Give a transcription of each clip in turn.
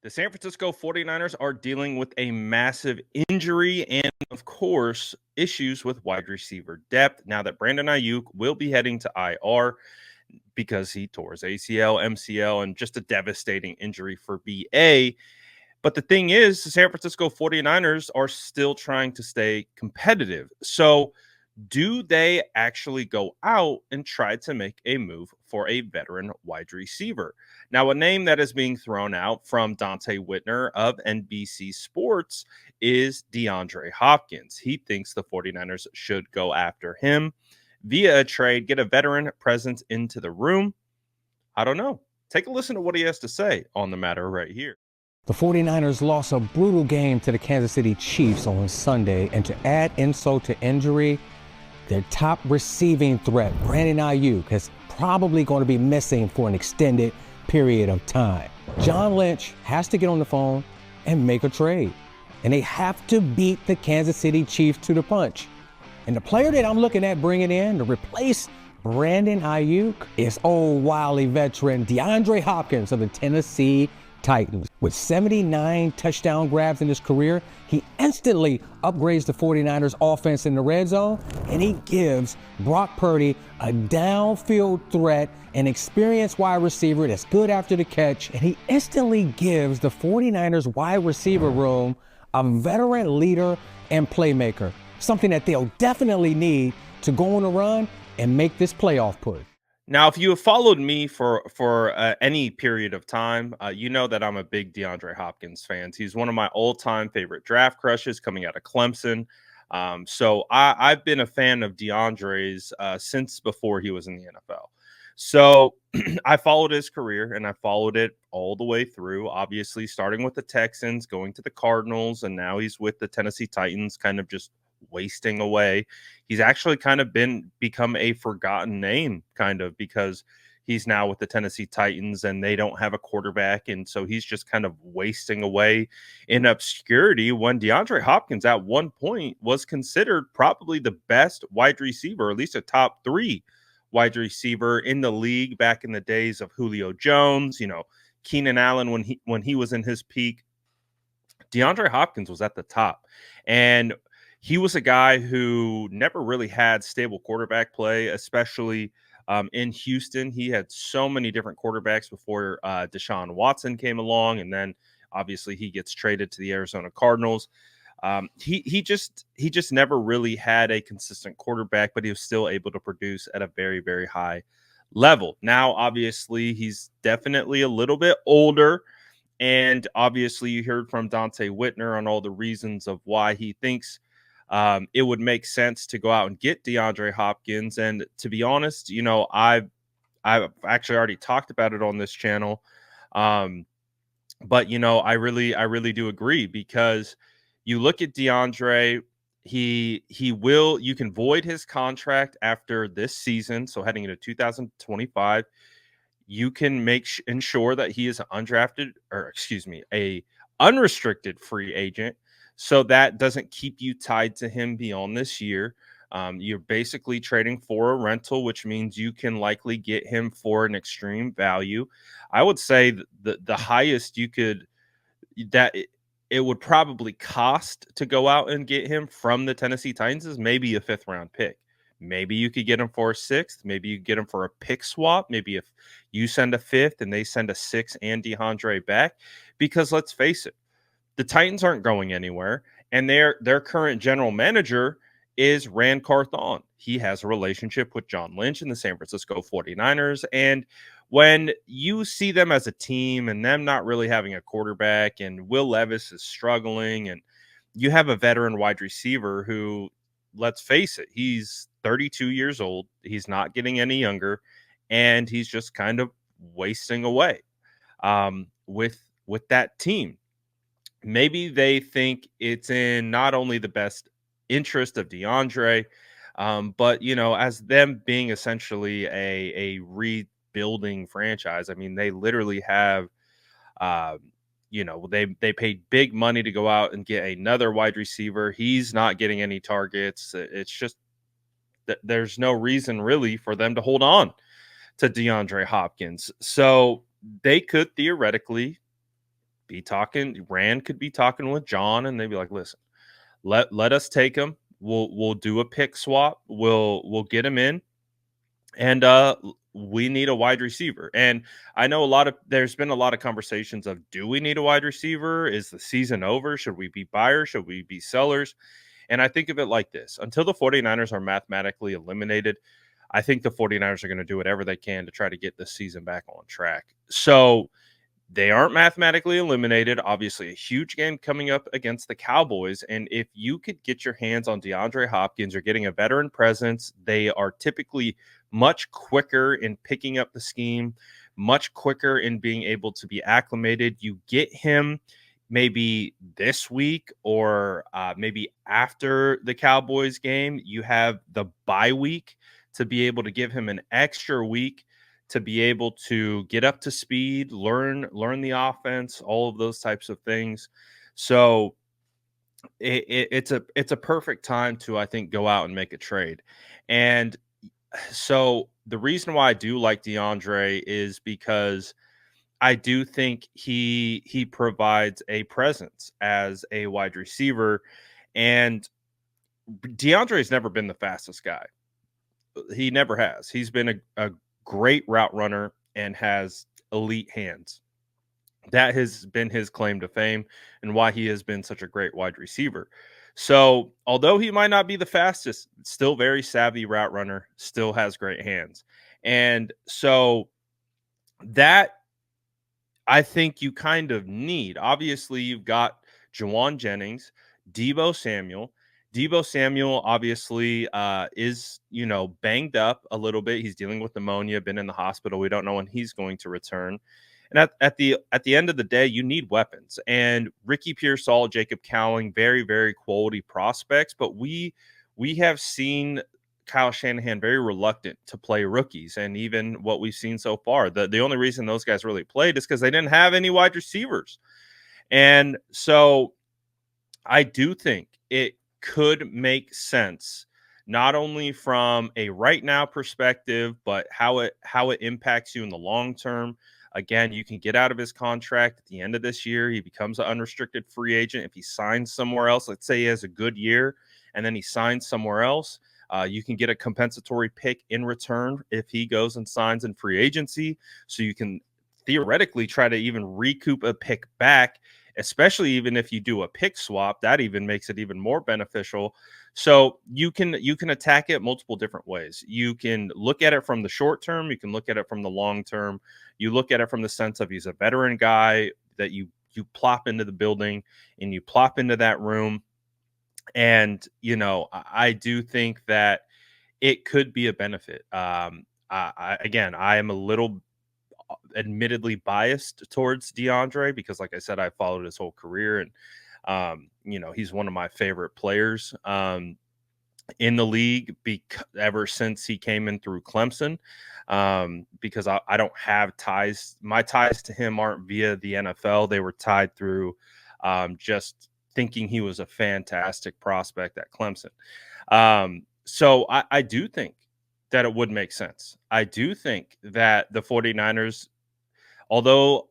The San Francisco 49ers are dealing with a massive injury and, of course, issues with wide receiver depth now that Brandon Aiyuk will be heading to IR because he tore his ACL, MCL, and just a devastating injury for BA. But the thing is, the San Francisco 49ers are still trying to stay competitive. So, do they actually go out and try to make a move for a veteran wide receiver? Now, a name that is being thrown out from Donte Whitner of NBC Sports is DeAndre Hopkins. He thinks the 49ers should go after him via a trade, get a veteran presence into the room. I don't know. Take a listen to what he has to say on the matter right here. The 49ers lost a brutal game to the Kansas City Chiefs on Sunday, and to add insult to injury, their top receiving threat, Brandon Aiyuk, is probably going to be missing for an extended period of time. John Lynch has to get on the phone and make a trade, and they have to beat the Kansas City Chiefs to the punch. And the player that I'm looking at bringing in to replace Brandon Aiyuk is old wily veteran DeAndre Hopkins of the Tennessee Titans. With 79 touchdown grabs in his career, he instantly upgrades the 49ers offense in the red zone, and he gives Brock Purdy a downfield threat, an experienced wide receiver that's good after the catch, and he instantly gives the 49ers wide receiver room a veteran leader and playmaker, something that they'll definitely need to go on a run and make this playoff push. Now, if you have followed me for any period of time, you know that I'm a big DeAndre Hopkins fan. He's one of my all-time favorite draft crushes coming out of Clemson. So I've been a fan of DeAndre's since before he was in the NFL. So I followed his career, and I followed it all the way through, obviously starting with the Texans, going to the Cardinals, and now he's with the Tennessee Titans, kind of just wasting away. He's actually kind of become a forgotten name, kind of, because he's now with the Tennessee Titans and they don't have a quarterback. And so he's just kind of wasting away in obscurity when DeAndre Hopkins at one point was considered probably the best wide receiver, or at least a top 3 wide receiver in the league back in the days of Julio Jones, Keenan Allen when he was in his peak. DeAndre Hopkins was at the top. And he was a guy who never really had stable quarterback play, especially in Houston. He had so many different quarterbacks before Deshaun Watson came along, and then obviously he gets traded to the Arizona Cardinals. He just never really had a consistent quarterback, but he was still able to produce at a very, very high level. Now, obviously, he's definitely a little bit older. And obviously, you heard from Donte Whitner on all the reasons of why he thinks it would make sense to go out and get DeAndre Hopkins. And to be honest, I've actually already talked about it on this channel. But I really do agree, because you look at DeAndre, you can void his contract after this season. So heading into 2025, you can ensure that he is a unrestricted free agent. So that doesn't keep you tied to him beyond this year. You're basically trading for a rental, which means you can likely get him for an extreme value. I would say the highest it would probably cost to go out and get him from the Tennessee Titans is maybe a 5th round pick. Maybe you could get him for a 6th. Maybe you get him for a pick swap. Maybe if you send a 5th and they send a 6th and DeAndre back, because let's face it, the Titans aren't going anywhere, and their current general manager is Rand Carthon. He has a relationship with John Lynch and the San Francisco 49ers, and when you see them as a team and them not really having a quarterback, and Will Levis is struggling, and you have a veteran wide receiver who, let's face it, he's 32 years old. He's not getting any younger, and he's just kind of wasting away with that team. Maybe they think it's in not only the best interest of DeAndre, but as them being essentially a rebuilding franchise. I mean, they literally have, they paid big money to go out and get another wide receiver. He's not getting any targets. It's just that there's no reason really for them to hold on to DeAndre Hopkins. So they could theoretically Rand could be talking with John, and they'd be like, listen, let us take him. We'll do a pick swap. We'll get him in, and we need a wide receiver. And I know there's been a lot of conversations of, do we need a wide receiver? Is the season over? Should we be buyers? Should we be sellers? And I think of it like this: until the 49ers are mathematically eliminated, I think the 49ers are going to do whatever they can to try to get this season back on track. So they aren't mathematically eliminated. Obviously, a huge game coming up against the Cowboys. And if you could get your hands on DeAndre Hopkins, you're getting a veteran presence. They are typically much quicker in picking up the scheme, much quicker in being able to be acclimated. You get him maybe this week or maybe after the Cowboys game. You have the bye week to be able to give him an extra week to be able to get up to speed, learn the offense, all of those types of things. So it's a perfect time to, I think, go out and make a trade. And so the reason why I do like DeAndre is because I do think he provides a presence as a wide receiver, and DeAndre's never been the fastest guy. He never has. He's been a great route runner and has elite hands. That has been his claim to fame and why he has been such a great wide receiver. So, although he might not be the fastest, still very savvy route runner, still has great hands. And so that I think you kind of need. Obviously, you've got Jawan Jennings, Deebo Samuel. Deebo Samuel obviously is, banged up a little bit. He's dealing with pneumonia, been in the hospital. We don't know when he's going to return. And at the end of the day, you need weapons. And Ricky Pearsall, Jacob Cowling, very, very quality prospects. But we have seen Kyle Shanahan very reluctant to play rookies, and even what we've seen so far, the only reason those guys really played is because they didn't have any wide receivers. And so I do think it could make sense, not only from a right now perspective, but how it impacts you in the long term. Again, you can get out of his contract at the end of this year. He becomes an unrestricted free agent. If he signs somewhere else, let's say he has a good year and then he signs somewhere else, you can get a compensatory pick in return if he goes and signs in free agency. So you can theoretically try to even recoup a pick back, especially even if you do a pick swap. That even makes it even more beneficial. So you can attack it multiple different ways. You can look at it from the short term. You can look at it from the long term. You look at it from the sense of he's a veteran guy that you plop into the building and you plop into that room. And, I do think that it could be a benefit. Again, I am a little admittedly biased towards DeAndre because, like I said, I followed his whole career, and he's one of my favorite players in the league ever since he came in through Clemson. Because I don't have ties. My ties to him aren't via the NFL. They were tied through just thinking he was a fantastic prospect at Clemson. So I do think that it would make sense. I do think that the 49ers, although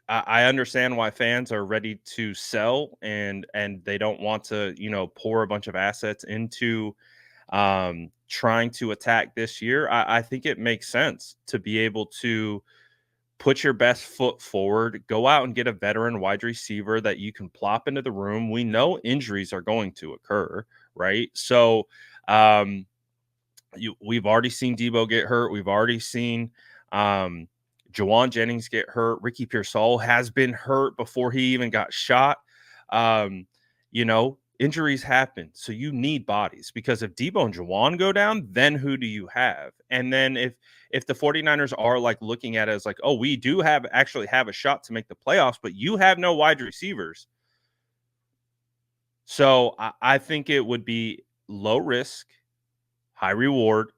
I understand why fans are ready to sell and they don't want to, pour a bunch of assets into trying to attack this year, I think it makes sense to be able to put your best foot forward, go out and get a veteran wide receiver that you can plop into the room. We know injuries are going to occur, right? So we've already seen Deebo get hurt. We've already seen Jawan Jennings get hurt. Ricky Pearsall has been hurt before he even got shot. Injuries happen. So you need bodies, because if Deebo and Jawan go down, then who do you have? And then if the 49ers are like looking at it as like, oh, we do actually have a shot to make the playoffs, but you have no wide receivers. So I think it would be low risk, high reward.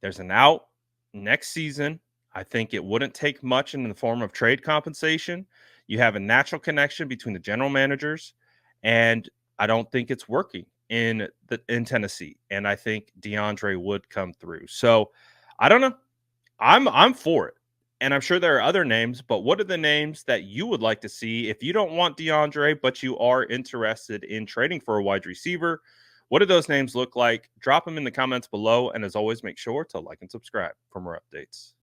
There's an out next season. I think it wouldn't take much in the form of trade compensation. You have a natural connection between the general managers, and I don't think it's working in Tennessee. And I think DeAndre would come through. So I don't know. I'm for it. And I'm sure there are other names, but what are the names that you would like to see if you don't want DeAndre, but you are interested in trading for a wide receiver? What do those names look like? Drop them in the comments below. And as always, make sure to like and subscribe for more updates.